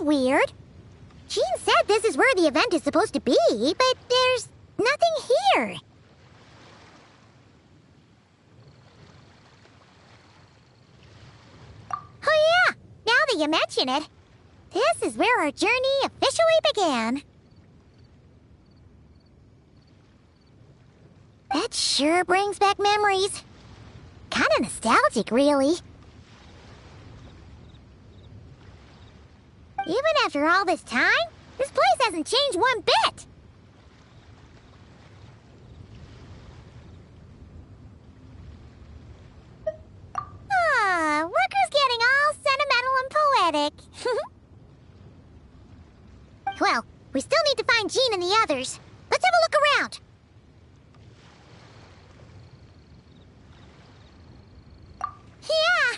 Weird. Jean said this is where the event is supposed to be, but there's nothing here. Oh yeah, now that you mention it, this is where our journey officially began. That sure brings back memories. Kinda nostalgic, really. Even after all this time, this place hasn't changed one bit. Rucker's getting all sentimental and poetic. Well, we still need to find Jean and the others. Let's have a look around. Yeah!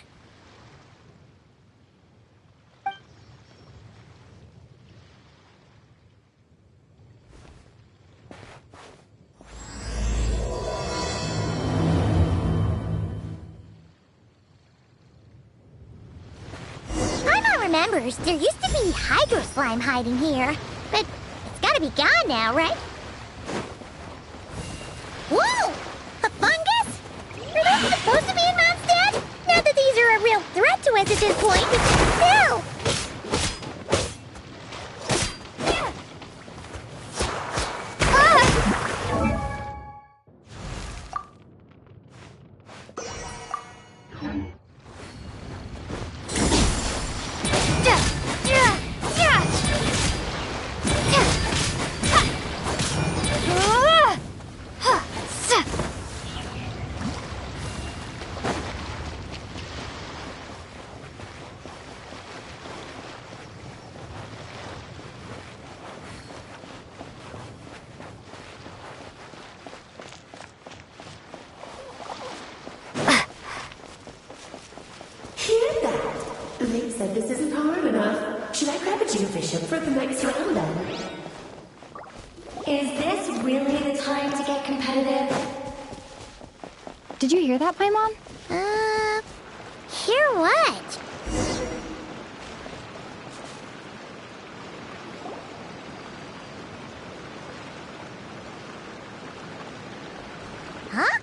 Remembers, there used to be hydro slime hiding here, but it's gotta be gone now, right? Whoa! A fungus? Are those supposed to be in Mounstand? Not that these are a real threat to us at this point, but still! Link said this isn't hard enough. Should I grab a Bishop for the next round then? Is this really the time to get competitive? Did you hear that, Paimon? Hear what? Huh?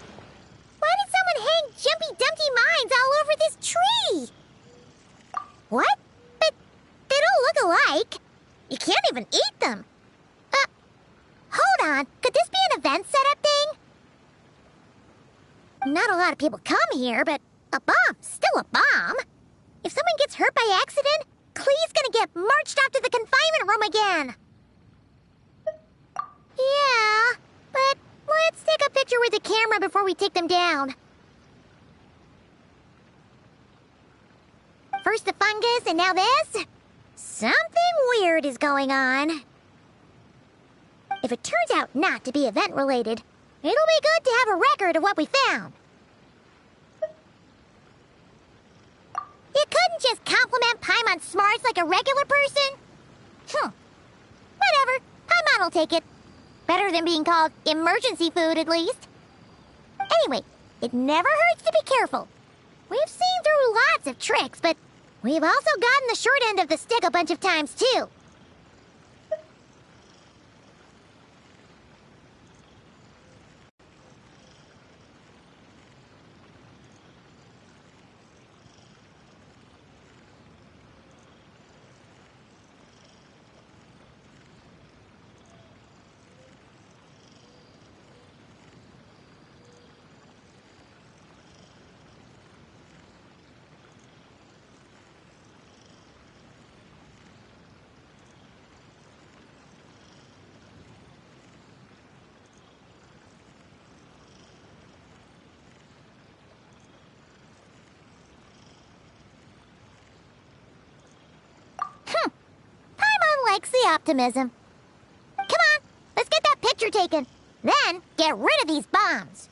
Why did someone hang Jumpy Dumpty mines all over this tree? What? But they don't look alike. You can't even eat them. Hold on. Could this be an event setup thing? Not a lot of people come here, but a bomb's still a bomb. If someone gets hurt by accident, Clee's gonna get marched off to the confinement room again. Yeah, but let's take a picture with the camera before we take them down. First the fungus, and now this? Something weird is going on. If it turns out not to be event-related, it'll be good to have a record of what we found. You couldn't just compliment Paimon's smarts like a regular person? Whatever. Paimon will take it. Better than being called emergency food, at least. Anyway, it never hurts to be careful. We've seen through lots of tricks, but we've also gotten the short end of the stick a bunch of times, too. likes the optimism. Come on, let's get that picture taken. Then, get rid of these bombs.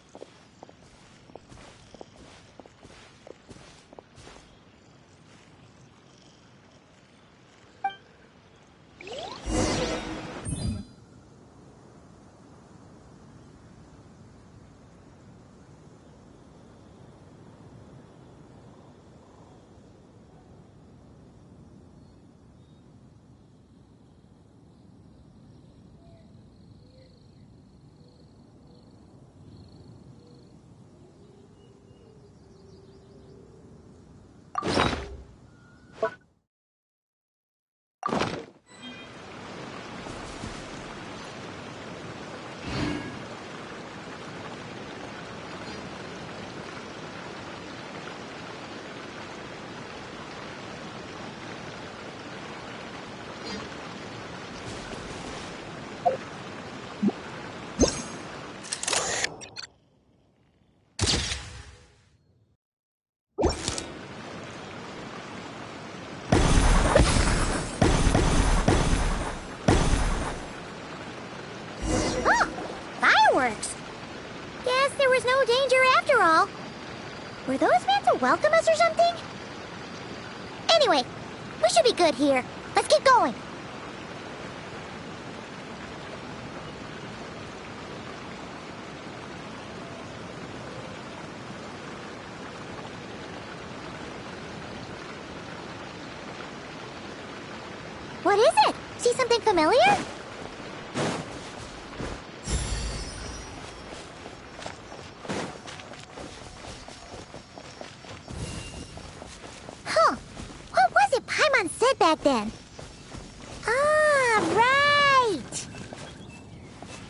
Guess there was no danger after all. Were those meant to welcome us or something? Anyway, we should be good here. Let's keep going. What is it? See something familiar? Said back then. Ah, right!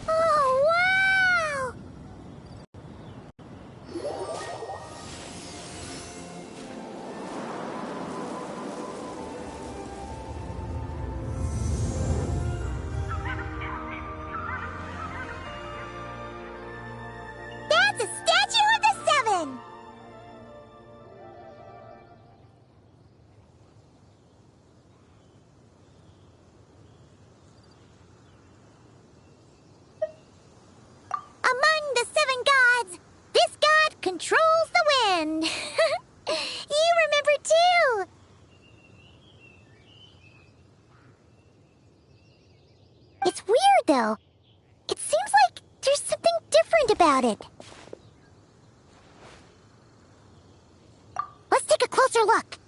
Oh, wow! That's a statue of the Seven! Among the 7 gods, this god controls the wind. You remember too. It's weird though. It seems like there's something different about it. Let's take a closer look.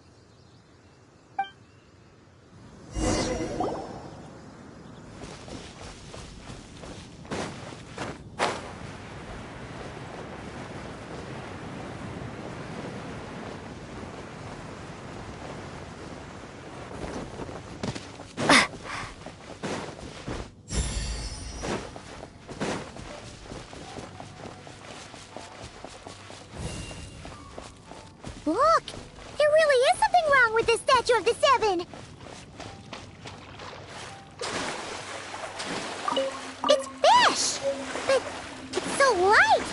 Look! There really is something wrong with this statue of the Seven! It's fish! But it's so light!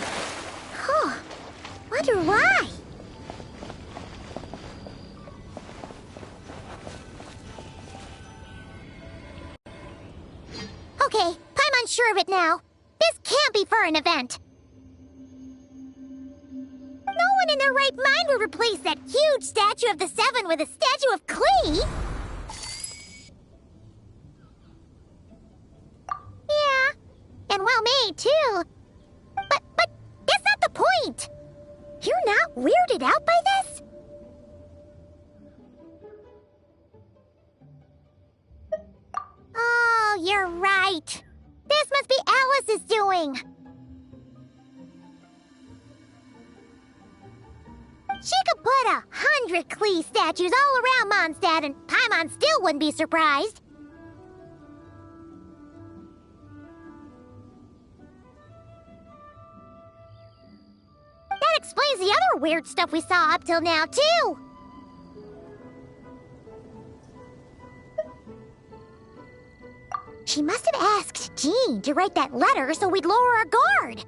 Huh. Wonder why? Okay, I'm unsure of it now. This can't be for an event. No one in their right mind would replace that huge statue of the Seven with a statue of Klee! Yeah, and well made, too. But that's not the point! You're not weirded out by this? Oh, you're right. This must be Alice's doing. She could put 100 Klee statues all around Mondstadt and Paimon still wouldn't be surprised. That explains the other weird stuff we saw up till now, too. She must have asked Jean to write that letter so we'd lower our guard.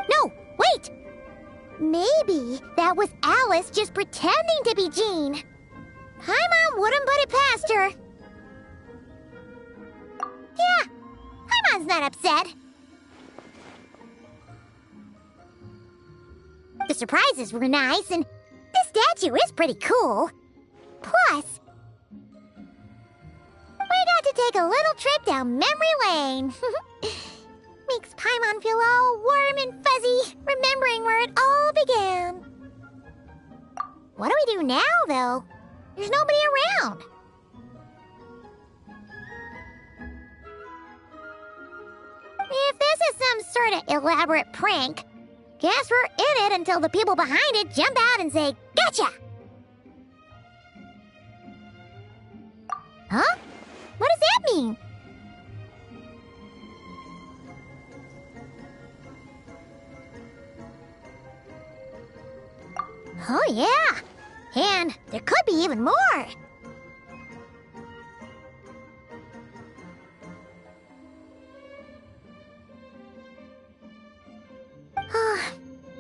No, wait! Maybe that was Alice just pretending to be Jean. Paimon wouldn't put it past her. Yeah, Paimon's not upset. The surprises were nice, and this statue is pretty cool. Plus, we got to take a little trip down memory lane. Makes Paimon feel all warm and fuzzy, remembering where it all began. What do we do now, though? There's nobody around. If this is some sort of elaborate prank, guess we're in it until the people behind it jump out and say, "Gotcha!" Huh? What does that mean? Oh, yeah. And there could be even more.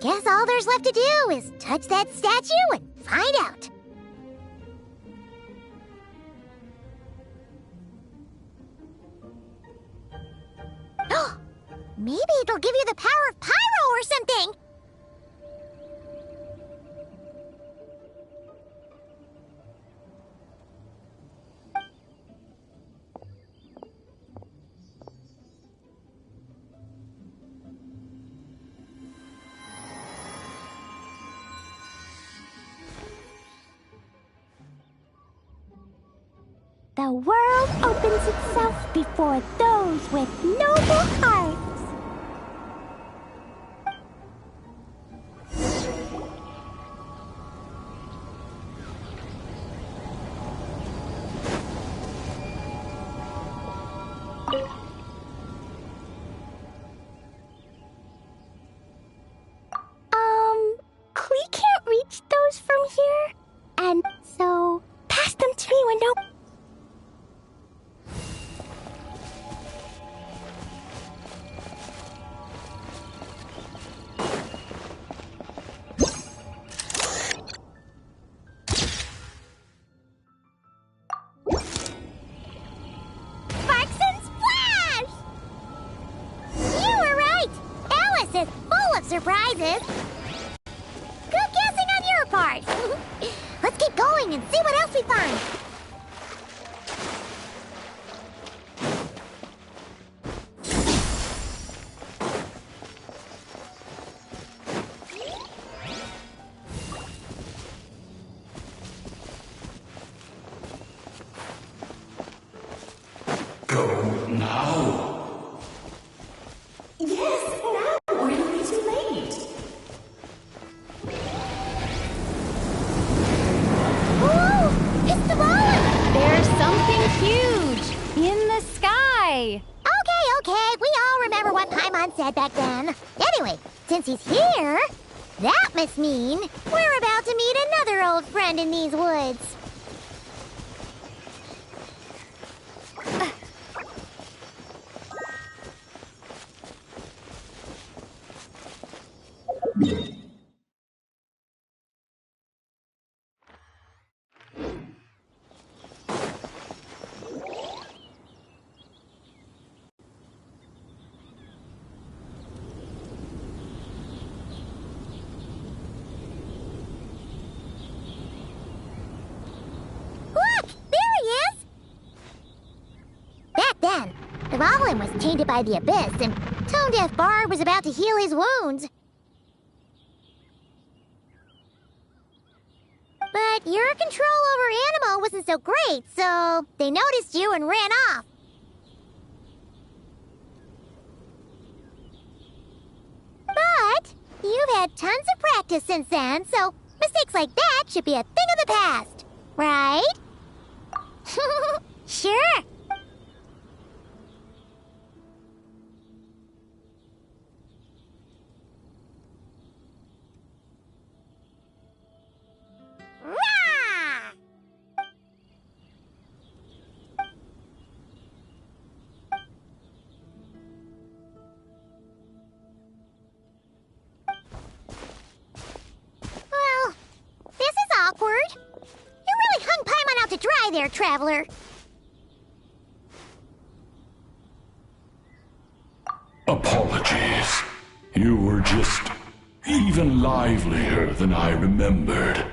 Guess all there's left to do is touch that statue and find out. Maybe it'll give you the power of pyro or something. The world opens itself before those with noble hearts. We can't reach those from here, and so pass them to me when no... Sparks and splash! You were right! Alice is full of surprises. Good guessing on your part. Let's keep going and see what else we find. Go now. Yes, now, or it'll be too late. Whoa! It's the ball! There's something huge in the sky. Okay, we all remember what Paimon said back then. Anyway, since he's here, that must mean we're about to meet another old friend in these woods. Look! There he is! Back then, the Goblin was tainted by the Abyss, and Tone Deaf Bard was about to heal his wounds. But your control over Animo wasn't so great, so they noticed you and ran off. But you've had tons of practice since then, so mistakes like that should be a thing of the past, right? Sure. Rah! there, traveler. Apologies. You were just even livelier than I remembered,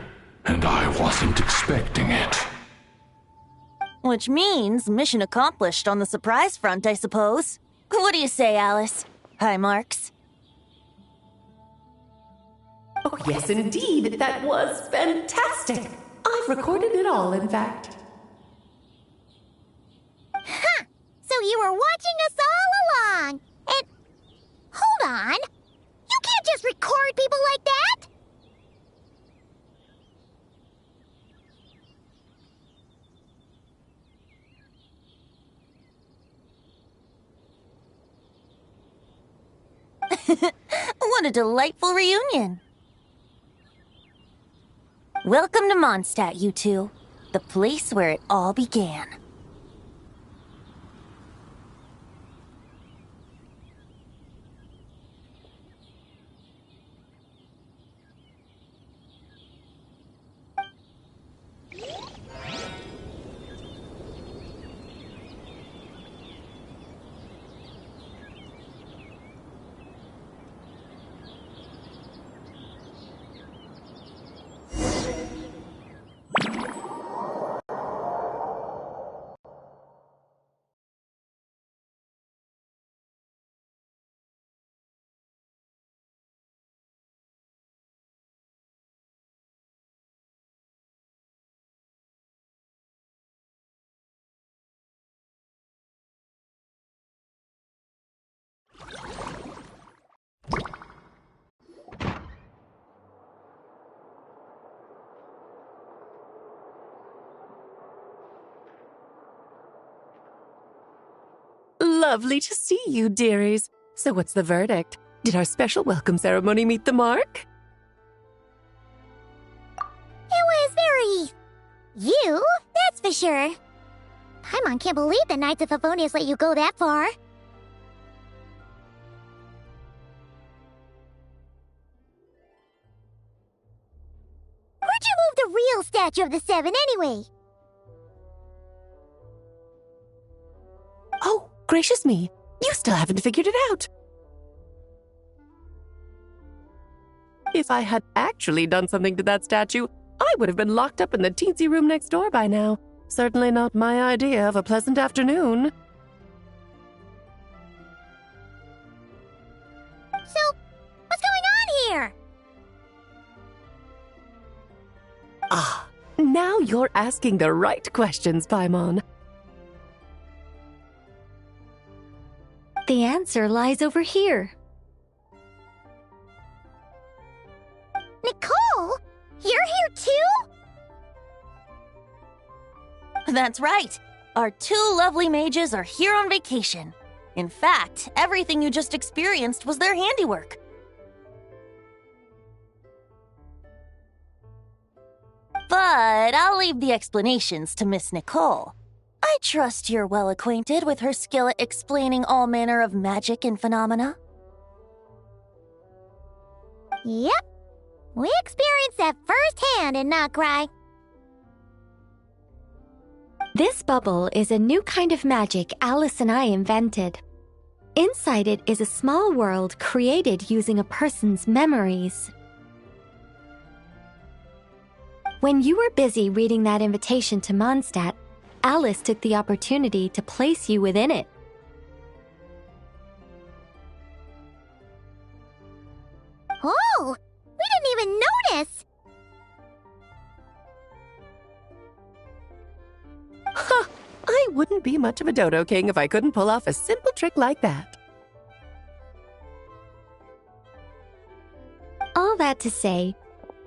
and I wasn't expecting it. Which means mission accomplished on the surprise front, I suppose. What do you say, Alice? Hi, Marks. Oh, yes, indeed. That was fantastic. I've recorded it all, in fact. Huh! So you were watching us all along. And hold on. You can't just record people like that. What a delightful reunion. Welcome to Mondstadt, you two. The place where it all began. Lovely to see you, dearies. So what's the verdict? Did our special welcome ceremony meet the mark? It was very... you, that's for sure. Paimon can't believe the Knights of Favonius let you go that far. Where'd you move the real statue of the Seven, anyway? Oh, gracious me. You still haven't figured it out. If I had actually done something to that statue, I would have been locked up in the teensy room next door by now. Certainly not my idea of a pleasant afternoon. So, what's going on here? Ah, now you're asking the right questions, Paimon. The answer lies over here. Nicole? You're here too? That's right. Our two lovely mages are here on vacation. In fact, everything you just experienced was their handiwork. But I'll leave the explanations to Miss Nicole. I trust you're well acquainted with her skill at explaining all manner of magic and phenomena. Yep. We experienced that firsthand in Noctri. This bubble is a new kind of magic Alice and I invented. Inside it is a small world created using a person's memories. When you were busy reading that invitation to Mondstadt, Alice took the opportunity to place you within it. Oh, we didn't even notice. Huh, I wouldn't be much of a dodo king if I couldn't pull off a simple trick like that. All that to say,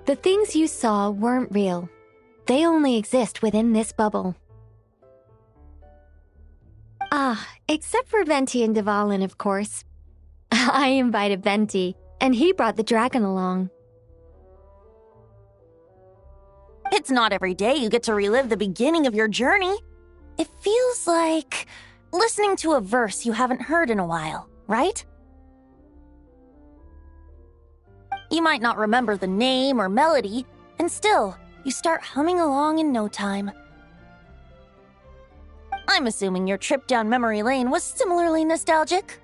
the things you saw weren't real. They only exist within this bubble. Ah, except for Venti and Dvalin, of course. I invited Venti, and he brought the dragon along. It's not every day you get to relive the beginning of your journey. It feels like listening to a verse you haven't heard in a while, right? You might not remember the name or melody, and still, you start humming along in no time. I'm assuming your trip down memory lane was similarly nostalgic.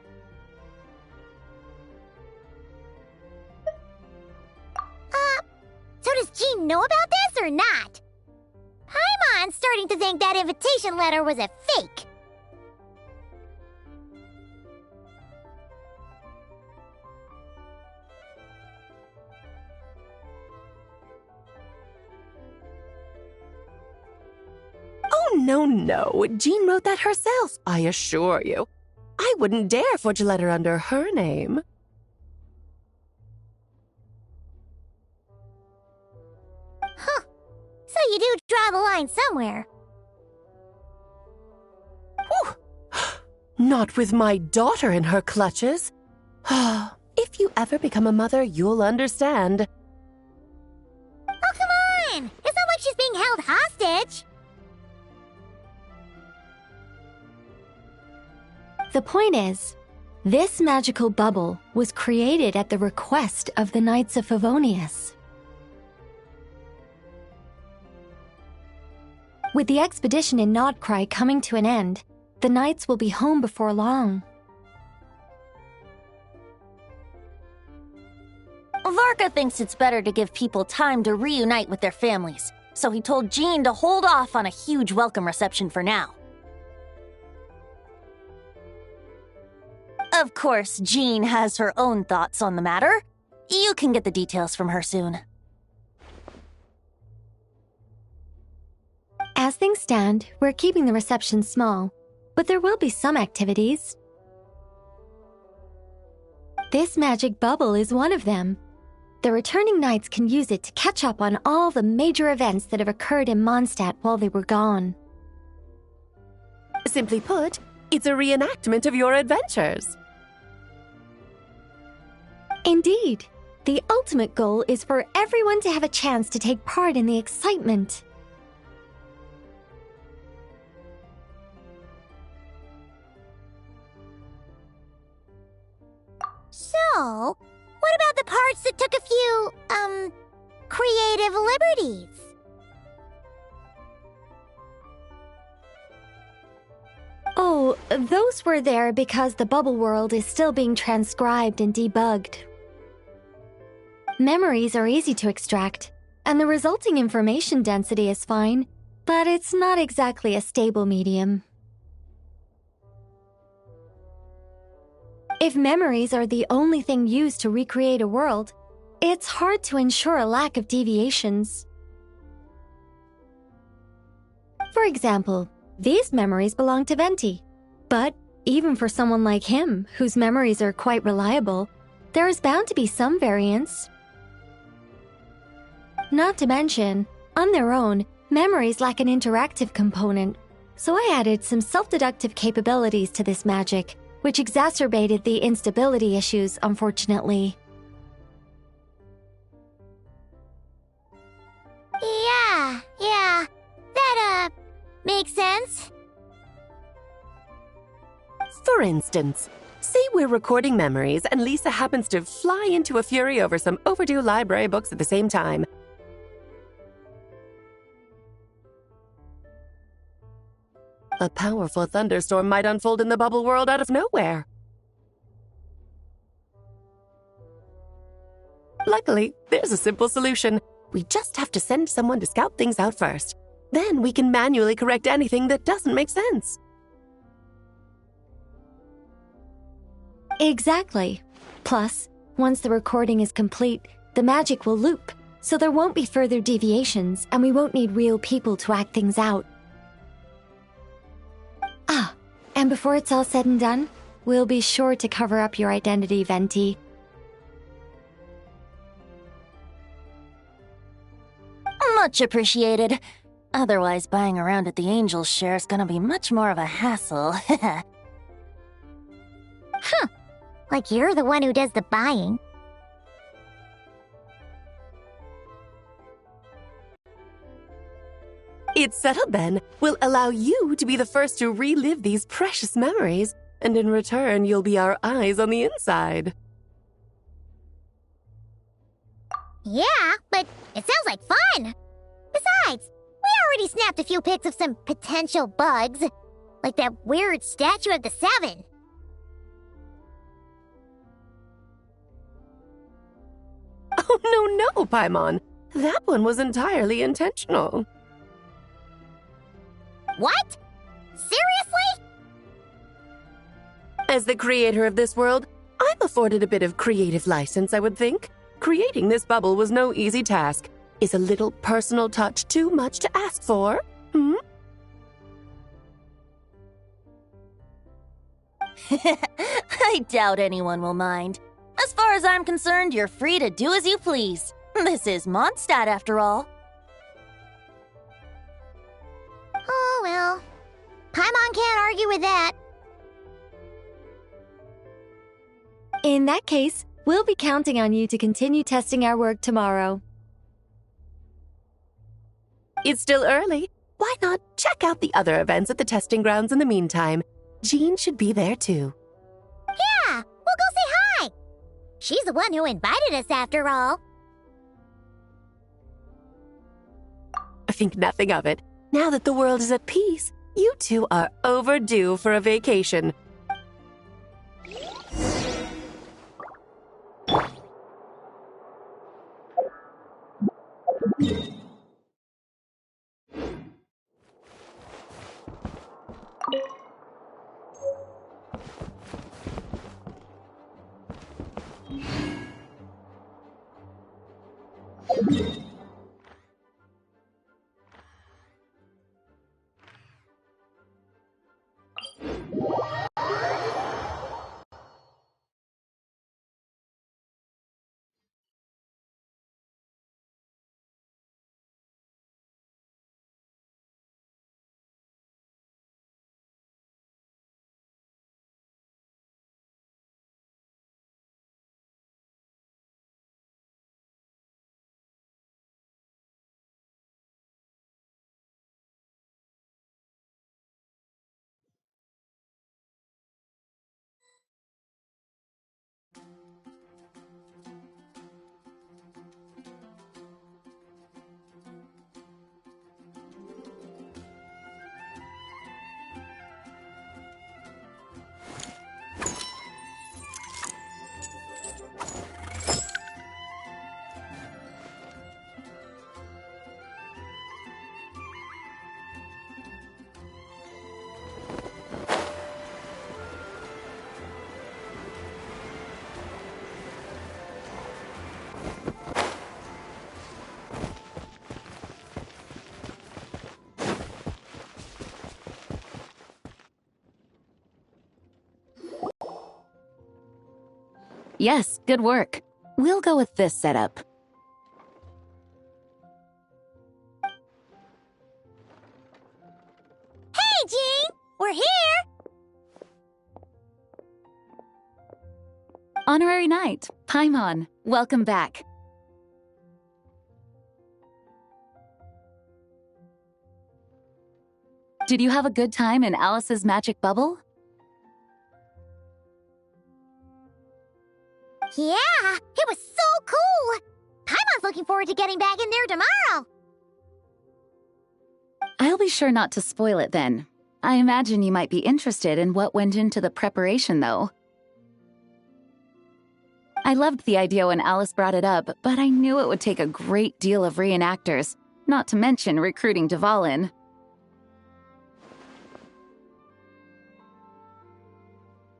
So does Jean know about this or not? Paimon's starting to think that invitation letter was a fake. Oh, no. Jean wrote that herself, I assure you. I wouldn't dare forge a letter under her name. Huh. So you do draw the line somewhere. Whew. Not with my daughter in her clutches. If you ever become a mother, you'll understand. Oh, come on! It's not like she's being held hostage. The point is, this magical bubble was created at the request of the Knights of Favonius. With the expedition in Nodcry coming to an end, the Knights will be home before long. Varka thinks it's better to give people time to reunite with their families, so he told Jean to hold off on a huge welcome reception for now. Of course, Jean has her own thoughts on the matter. You can get the details from her soon. As things stand, we're keeping the reception small, but there will be some activities. This magic bubble is one of them. The returning knights can use it to catch up on all the major events that have occurred in Mondstadt while they were gone. Simply put, it's a reenactment of your adventures. Indeed. The ultimate goal is for everyone to have a chance to take part in the excitement. So, what about the parts that took a few, creative liberties? Oh, those were there because the bubble world is still being transcribed and debugged. Memories are easy to extract, and the resulting information density is fine, but it's not exactly a stable medium. If memories are the only thing used to recreate a world, it's hard to ensure a lack of deviations. For example, these memories belong to Venti, but even for someone like him, whose memories are quite reliable, there is bound to be some variance. Not to mention, on their own, memories lack an interactive component, so I added some self-deductive capabilities to this magic, which exacerbated the instability issues, unfortunately. Yeah. That, makes sense. For instance, say we're recording memories and Lisa happens to fly into a fury over some overdue library books at the same time. A powerful thunderstorm might unfold in the bubble world out of nowhere. Luckily, there's a simple solution. We just have to send someone to scout things out first. Then we can manually correct anything that doesn't make sense. Exactly. Plus, once the recording is complete, the magic will loop, so there won't be further deviations, and we won't need real people to act things out. And before it's all said and done, we'll be sure to cover up your identity, Venti. Much appreciated. Otherwise, buying around at the Angels share is gonna be much more of a hassle. Like you're the one who does the buying. It's settled then. We'll allow you to be the first to relive these precious memories, and in return, you'll be our eyes on the inside. Yeah, but it sounds like fun. Besides, we already snapped a few pics of some potential bugs. Like that weird statue of the Seven. Oh, no, Paimon. That one was entirely intentional. What? Seriously? As the creator of this world, I'm afforded a bit of creative license, I would think. Creating this bubble was no easy task. Is a little personal touch too much to ask for? I doubt anyone will mind. As far as I'm concerned, you're free to do as you please. This is Mondstadt, after all. Oh, well. Paimon can't argue with that. In that case, we'll be counting on you to continue testing our work tomorrow. It's still early. Why not check out the other events at the testing grounds in the meantime? Jean should be there too. Yeah, we'll go say hi. She's the one who invited us after all. I think nothing of it. Now that the world is at peace, you two are overdue for a vacation. Yes, good work. We'll go with this setup. Hey, Jean! We're here! Honorary Knight, Paimon, welcome back. Did you have a good time in Alice's magic bubble? Yeah, it was so cool! Paimon's looking forward to getting back in there tomorrow! I'll be sure not to spoil it then. I imagine you might be interested in what went into the preparation, though. I loved the idea when Alice brought it up, but I knew it would take a great deal of reenactors, not to mention recruiting Dvalin.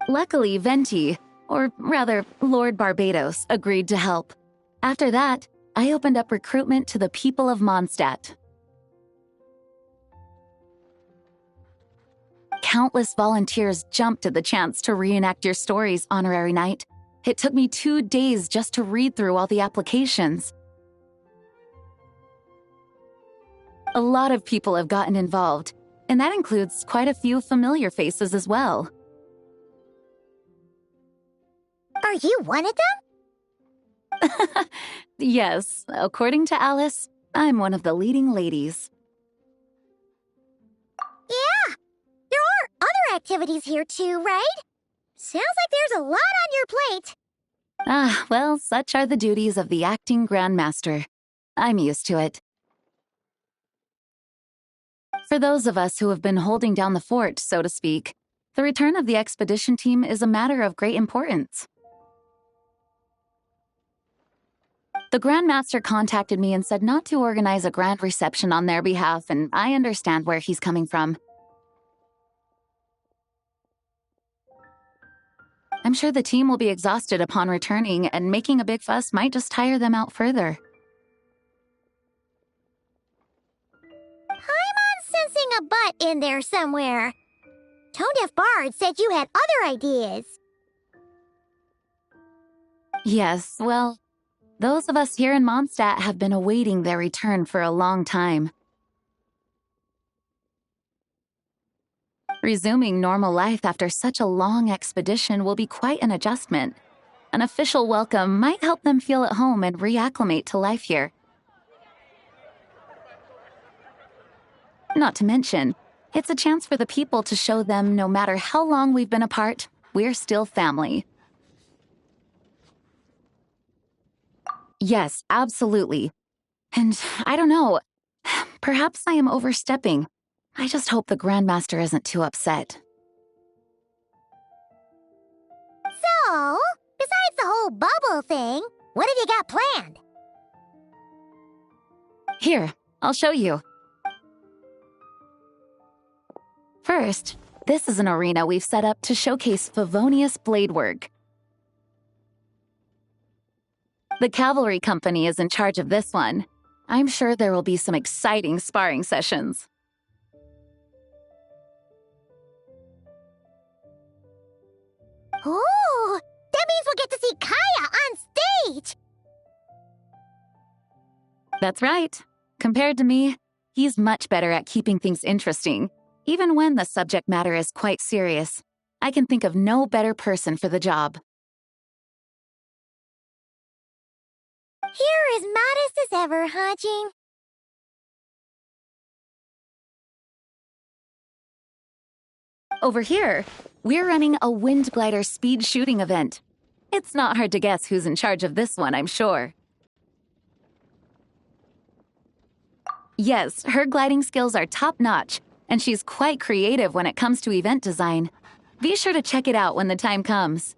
Luckily, Venti, or rather, Lord Barbados, agreed to help. After that, I opened up recruitment to the people of Mondstadt. Countless volunteers jumped at the chance to reenact your stories, Honorary Knight. It took me 2 days just to read through all the applications. A lot of people have gotten involved, and that includes quite a few familiar faces as well. Are you one of them? Yes, according to Alice, I'm one of the leading ladies. Yeah, there are other activities here too, right? Sounds like there's a lot on your plate. Ah, well, such are the duties of the acting grandmaster. I'm used to it. For those of us who have been holding down the fort, so to speak, the return of the expedition team is a matter of great importance. The Grand Master contacted me and said not to organize a grand reception on their behalf, and I understand where he's coming from. I'm sure the team will be exhausted upon returning, and making a big fuss might just tire them out further. I'm sensing a butt in there somewhere. Tone Deaf Bard said you had other ideas. Yes, well, those of us here in Mondstadt have been awaiting their return for a long time. Resuming normal life after such a long expedition will be quite an adjustment. An official welcome might help them feel at home and reacclimate to life here. Not to mention, it's a chance for the people to show them no matter how long we've been apart, we're still family. Yes, absolutely. And I don't know, perhaps I am overstepping. I just hope the Grandmaster isn't too upset. So, besides the whole bubble thing, what have you got planned? Here, I'll show you. First, this is an arena we've set up to showcase Favonius blade work. The Cavalry Company is in charge of this one. I'm sure there will be some exciting sparring sessions. Ooh, that means we'll get to see Kaya on stage! That's right. Compared to me, he's much better at keeping things interesting, even when the subject matter is quite serious. I can think of no better person for the job. You're as modest as ever, huh, Jean? Over here, we're running a wind glider speed shooting event. It's not hard to guess who's in charge of this one, I'm sure. Yes, her gliding skills are top-notch, and she's quite creative when it comes to event design. Be sure to check it out when the time comes.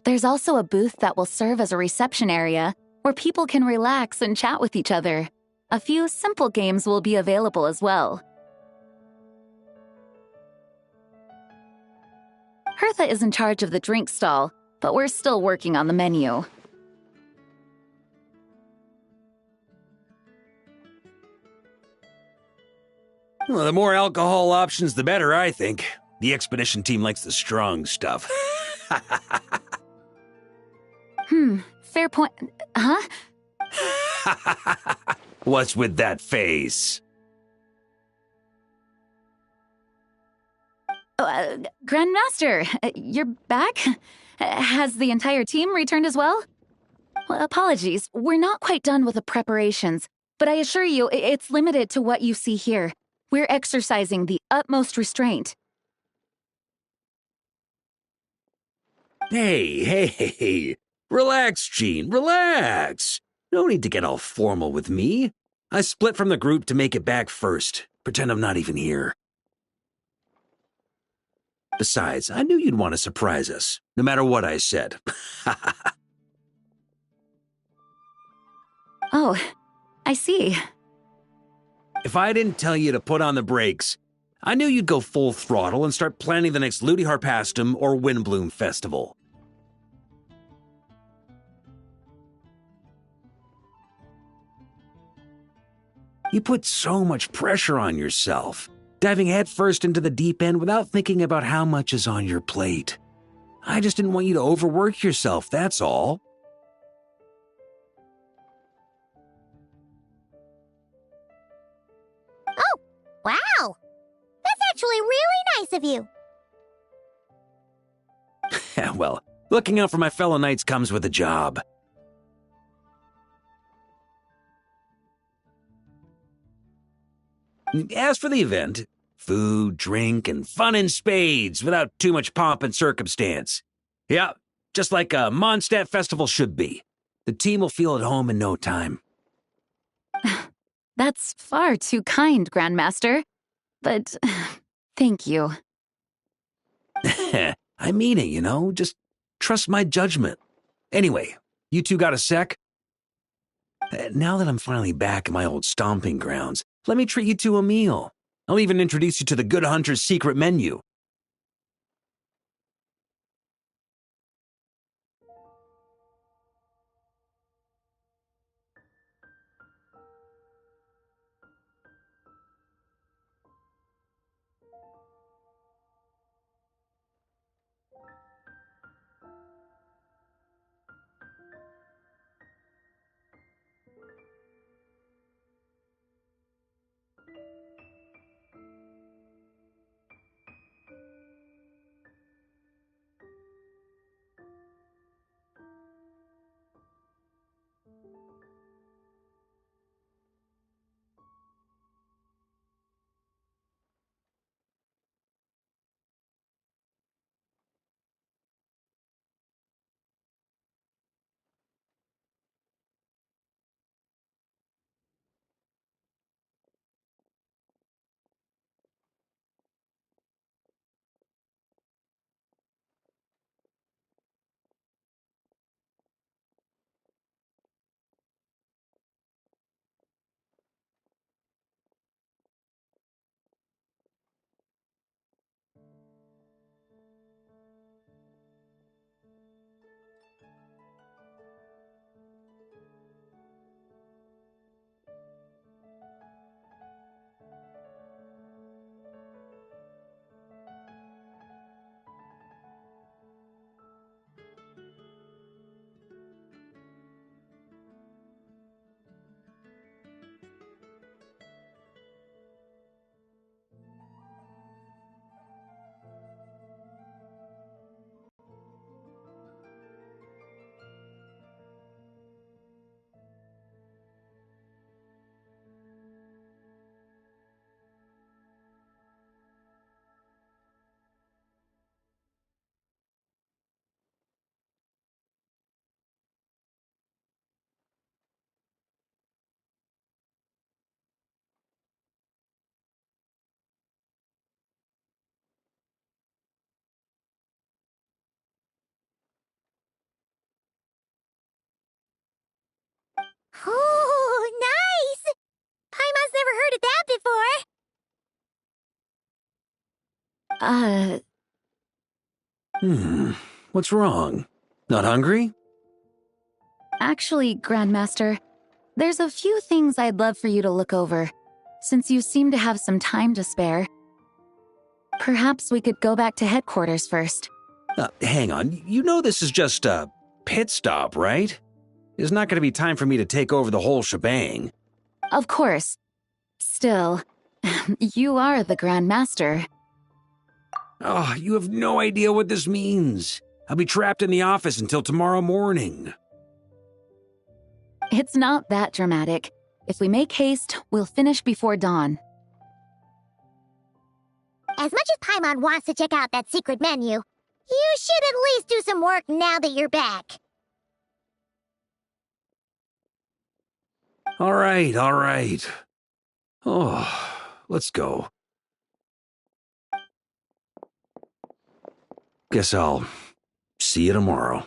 There's also a booth that will serve as a reception area where people can relax and chat with each other. A few simple games will be available as well. Hertha is in charge of the drink stall, but we're still working on the menu. Well, the more alcohol options, the better, I think. The expedition team likes the strong stuff. Fair point. Huh? What's with that face? Grandmaster, you're back? Has the entire team returned as well? Well, apologies, we're not quite done with the preparations, but I assure you, it's limited to what you see here. We're exercising the utmost restraint. Hey. Relax, Jean, relax. No need to get all formal with me. I split from the group to make it back first. Pretend I'm not even here. Besides, I knew you'd want to surprise us, no matter what I said. Oh, I see. If I didn't tell you to put on the brakes, I knew you'd go full throttle and start planning the next Ludi Harpastum or Windbloom Festival. You put so much pressure on yourself, diving headfirst into the deep end without thinking about how much is on your plate. I just didn't want you to overwork yourself, that's all. Oh, wow! That's actually really nice of you. Well, looking out for my fellow knights comes with a job. As for the event, food, drink, and fun in spades without too much pomp and circumstance. Yeah, just like a Mondstadt festival should be. The team will feel at home in no time. That's far too kind, Grandmaster. But thank you. I mean it, you know? Just trust my judgment. Anyway, you two got a sec? Now that I'm finally back in my old stomping grounds, let me treat you to a meal. I'll even introduce you to the Good Hunter's secret menu. Oh, nice! Paimon's never heard of that before. What's wrong? Not hungry? Actually, Grandmaster, there's a few things I'd love for you to look over, since you seem to have some time to spare. Perhaps we could go back to headquarters first. Hang on. You know this is just a pit stop, right? There's not going to be time for me to take over the whole shebang. Of course. Still, you are the Grandmaster. Oh, you have no idea what this means. I'll be trapped in the office until tomorrow morning. It's not that dramatic. If we make haste, we'll finish before dawn. As much as Paimon wants to check out that secret menu, you should at least do some work now that you're back. All right. Oh, let's go. Guess I'll see you tomorrow.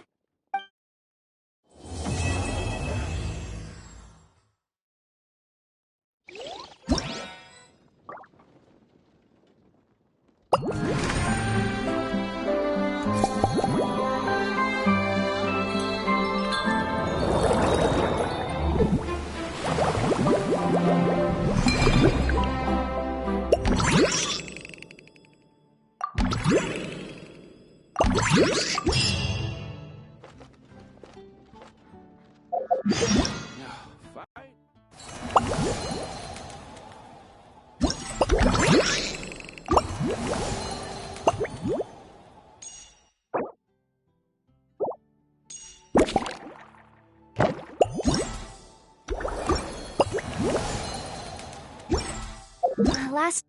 Last...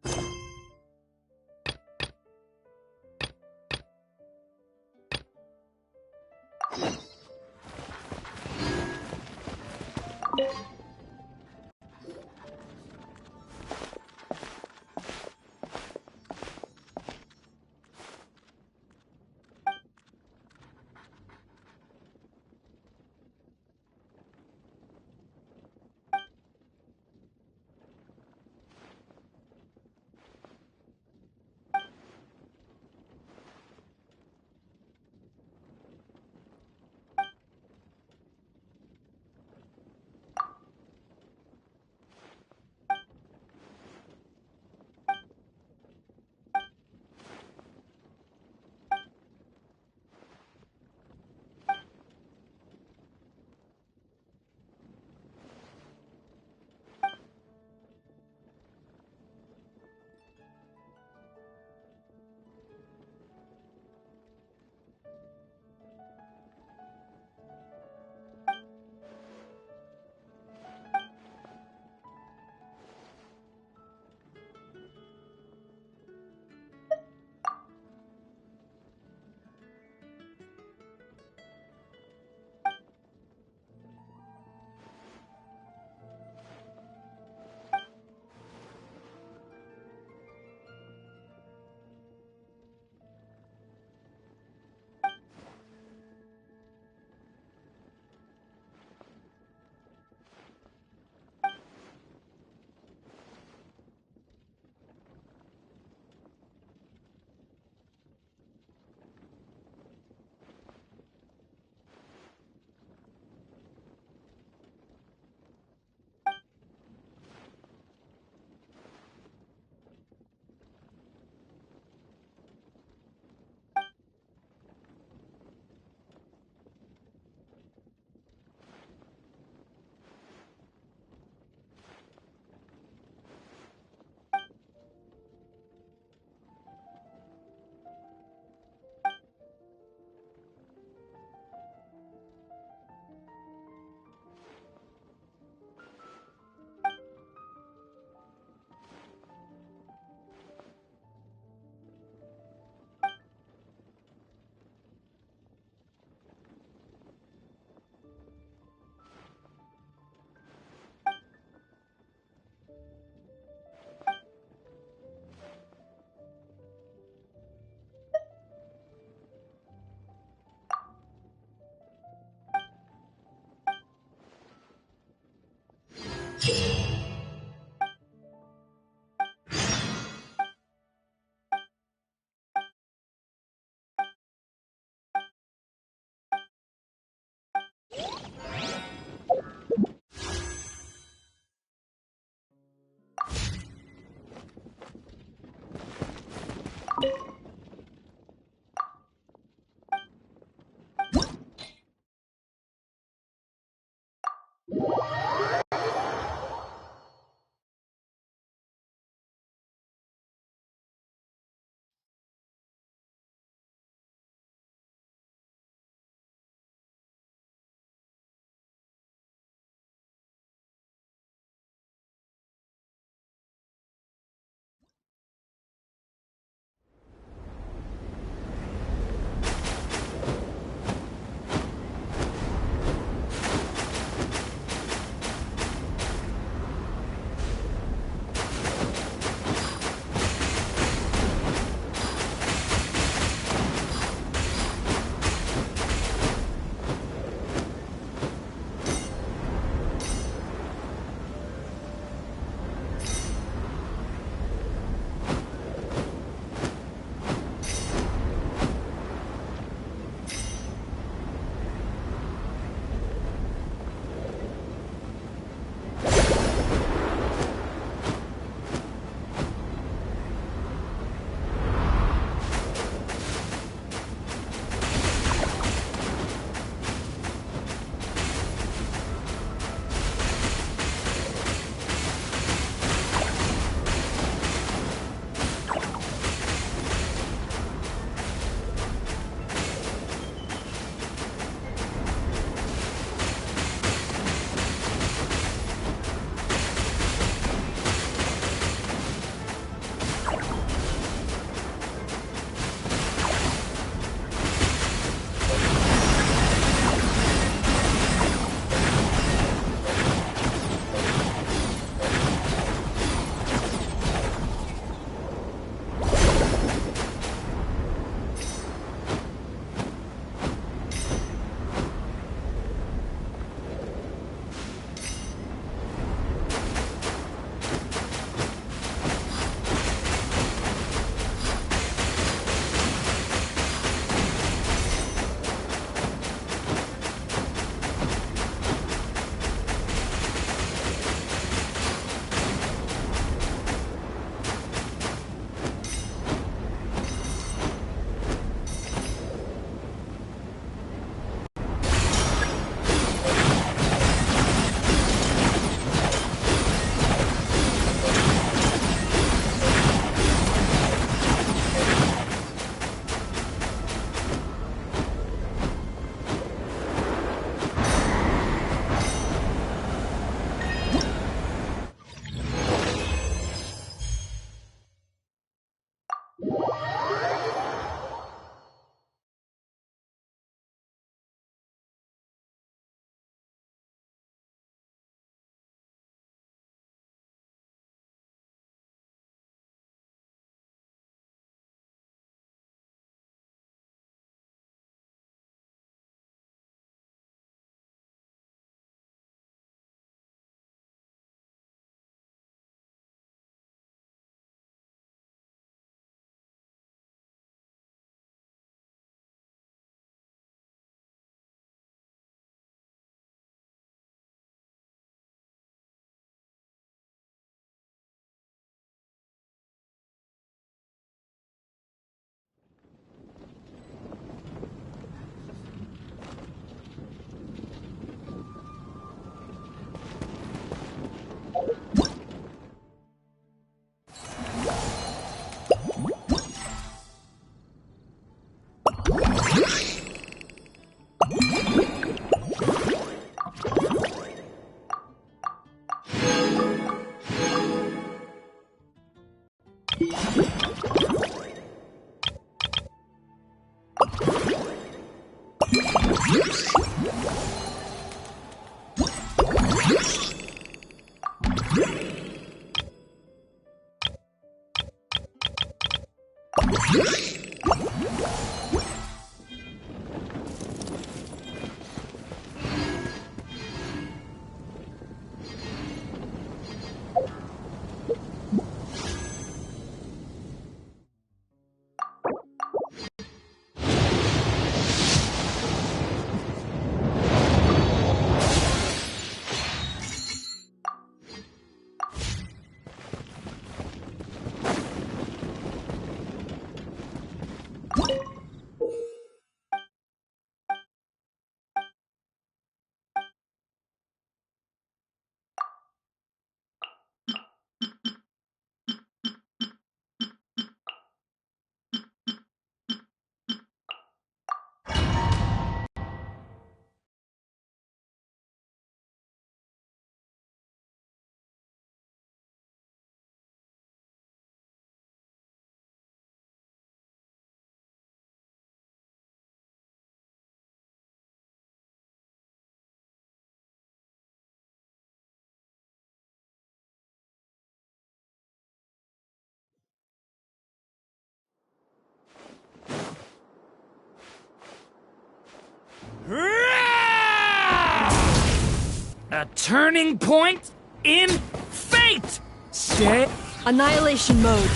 A turning point in fate! Say Annihilation mode.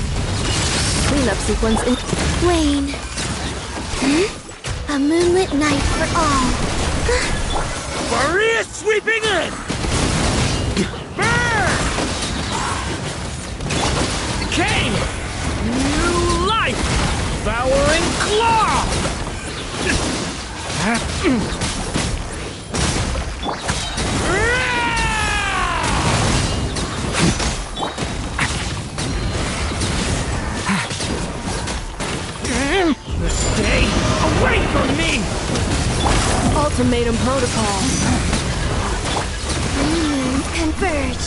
Cleanup sequence in. Wayne. A moonlit night for all. Maria sweeping in! Burn! Decay! New life! Devouring claw! Stay away from me! Ultimatum protocol. Converge.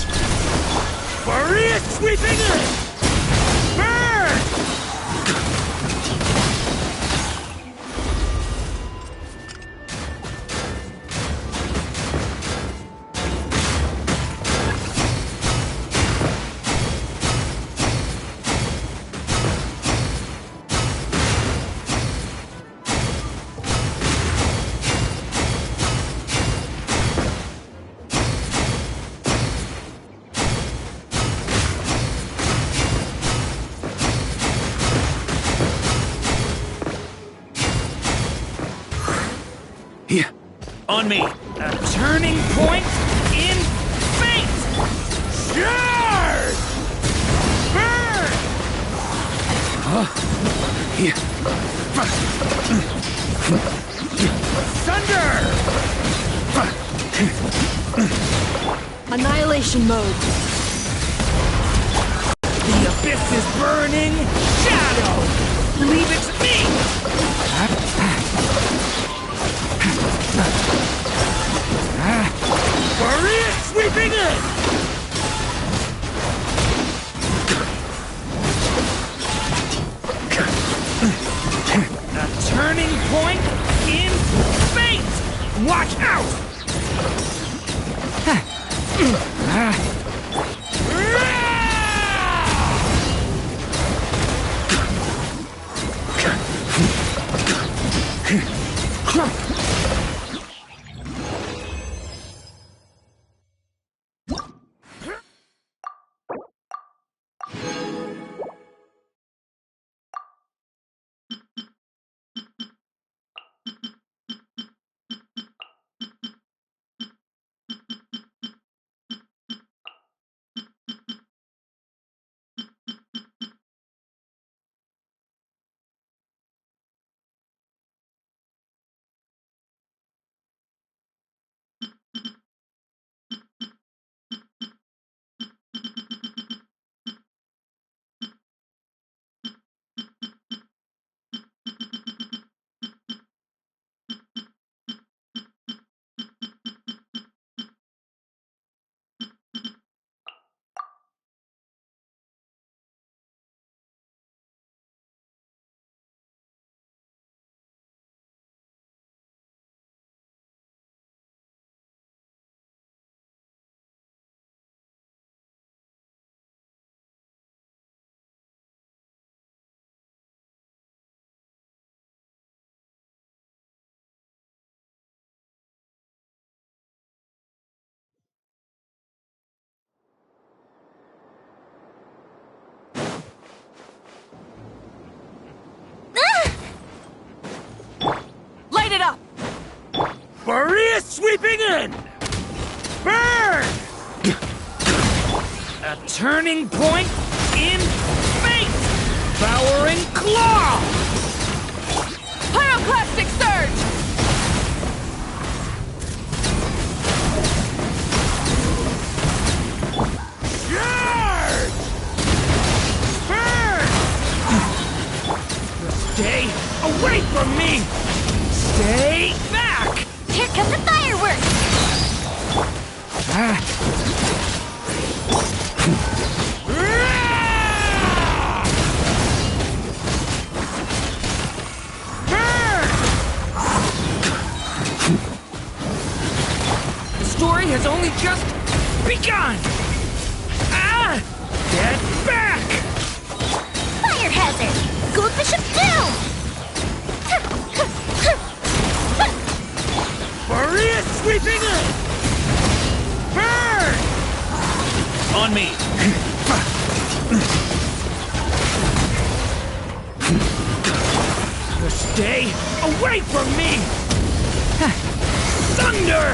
Maria sweeping in! Burn! Here. On me! A turning point in fate! Charge! Burn! Here. Thunder! Annihilation mode. The abyss is burning! Shadow! Leave it to me! Maria sweeping in! A turning point in fate! Watch out! Maria sweeping in! Burn! A turning point in fate! Devouring claw! Pyroclastic surge! Charge! Burn! Stay away from me! Stay back! Here come the fireworks! The story has only just begun! Get back! Fire hazard! Goldfish of doom! Maria sweeping in! Burn! On me! Stay away from me! Thunder!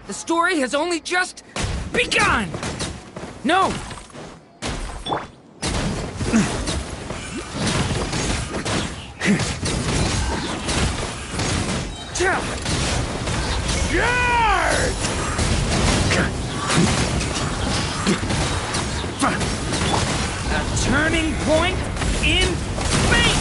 The story has only just begun! No! A turning point in fate!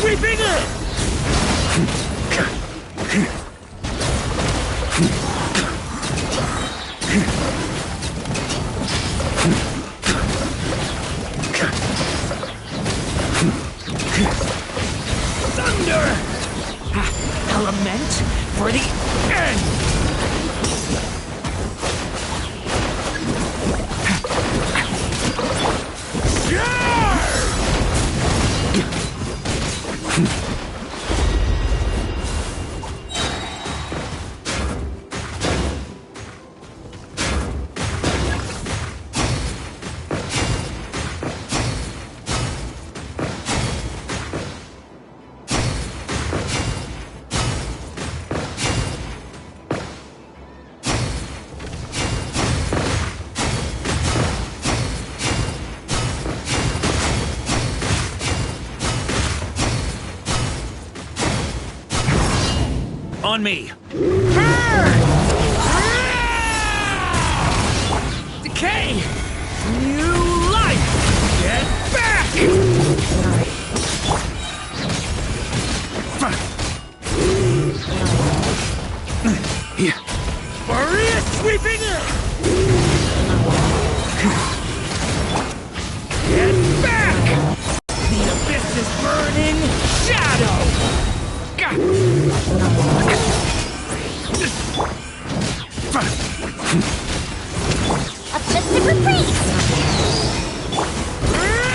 Sweeping in! Thunder! Element for the end! On me! Decay! New life! Get back! Maria sweeping! Get back! The abyss is burning! Shadow! Up just to reprieve! Burn!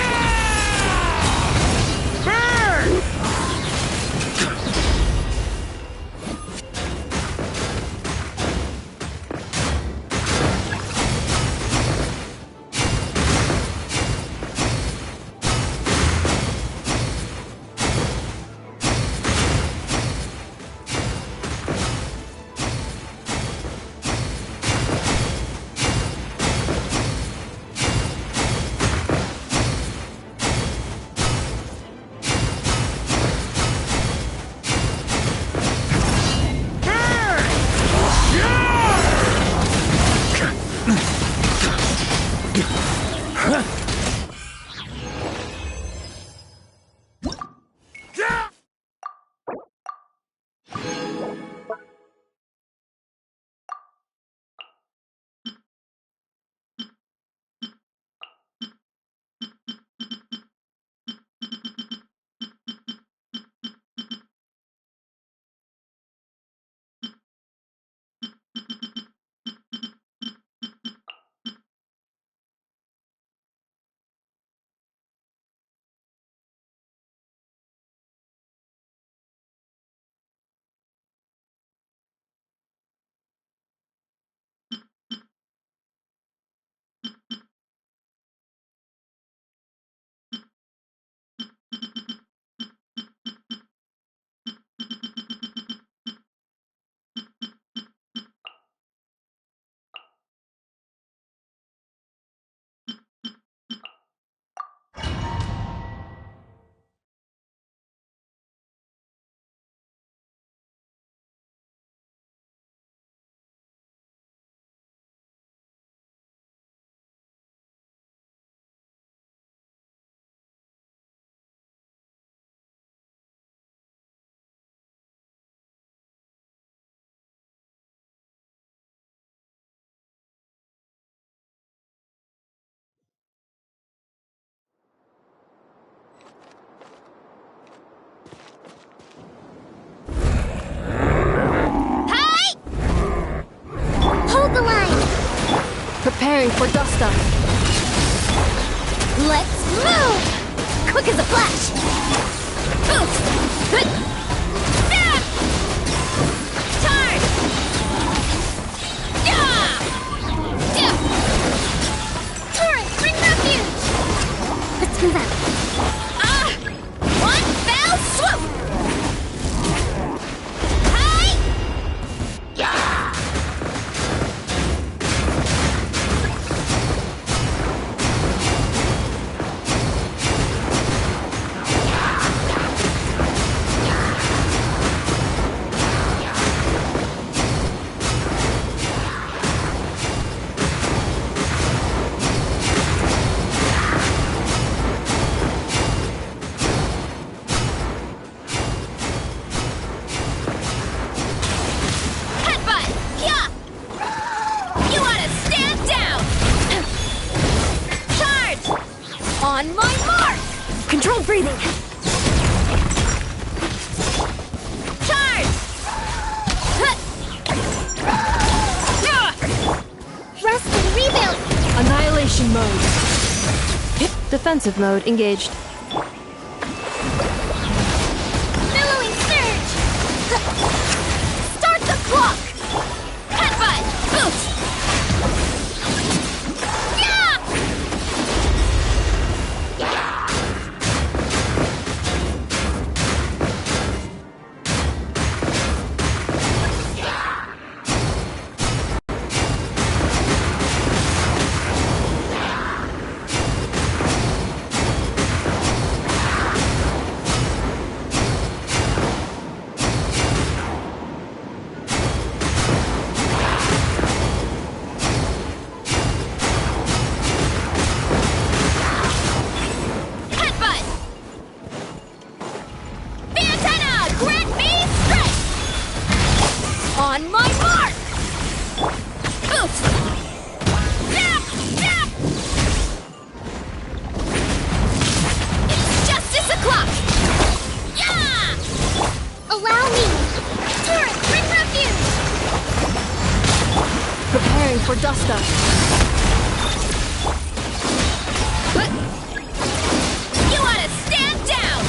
Preparing for dust-up. Let's move! Quick as a flash! Charge! Torrent, bring refuge! Let's move out. One fell swoop! On my mark! Controlled breathing. Charge! Rest and rebuild! Annihilation mode. Defensive mode engaged. Billowing surge! Start the clock! Headbutt! Boot! Duster. You want to stand down!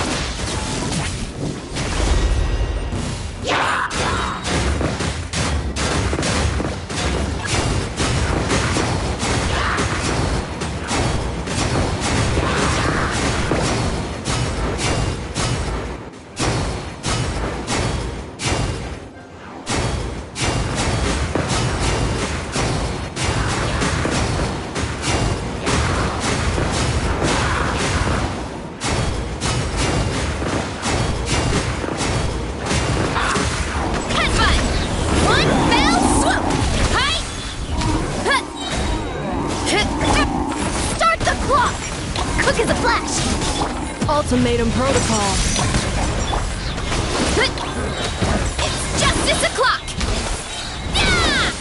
Quick as a flash! Ultimatum protocol. It's justice o'clock! Yeah!